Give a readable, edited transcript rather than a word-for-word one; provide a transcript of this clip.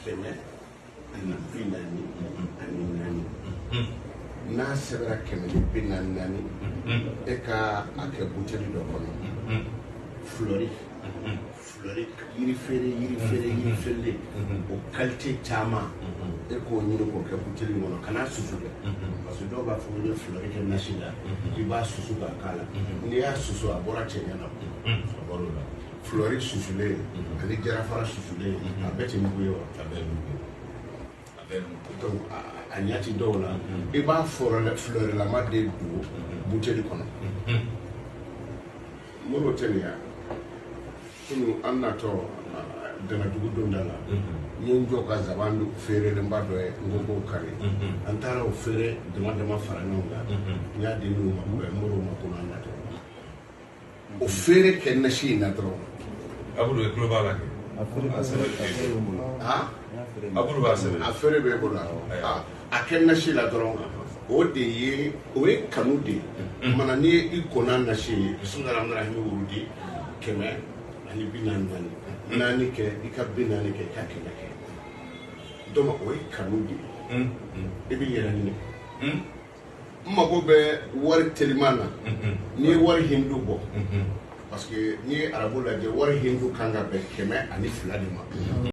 kɛmɛ ani bi naani ani naani n'a sɛbɛnna kɛmɛ ni bi naani naani e ka a kɛ buteli dɔ kɔnɔ fleur yiri feere o qualité caman e k'o ɲini k'o kɛ buteli kɔnɔ kana susu dɛ parce que dɔw b'a fɔ ko ni fleur kɛ nasi la i b'a susu k'a k'a la n'i y'a susu a bɔra cɛɲɛ na a bɔra o la fleur susulen ani jarafara susulen a bɛɛ tɛ mugu ye wa a bɛɛ ye mugu ye donc a ɲati dɔw la i b'a fleurlama de don buteli kɔnɔ n'o tɛ nin ya kunu an natɔ danadugu donda la n ye n jɔ ka zaban feerelenba dɔ ye n ko k'o kari an taara o feere dama dama fara ɲɔgɔn kan n y'a di n'u ma mɔr'o ma ko n'an natɔ o feere kɛ nasi in na dɔrɔn Abudu ye tulo b'a la kɛ Abudu b'a sɛbɛn a feere b'e bolo a kɛ nasi la dɔrɔn o ye kanu de ye mana n'i ye i kɔnna nasi ye bisimilahi rahmani rahim wurudi kɛmɛ ani bi naani naani kɛ i ka bi naani kɛ i ka kɛmɛ kɛ donc o ye kanu de ye i bɛ yɛrɛ ɲini n mago bɛ wari teliman na n'i ye wari hindu bɔ parce que n'i ye arabu lajɛ wari hindu kan ka bɛn 102 de ma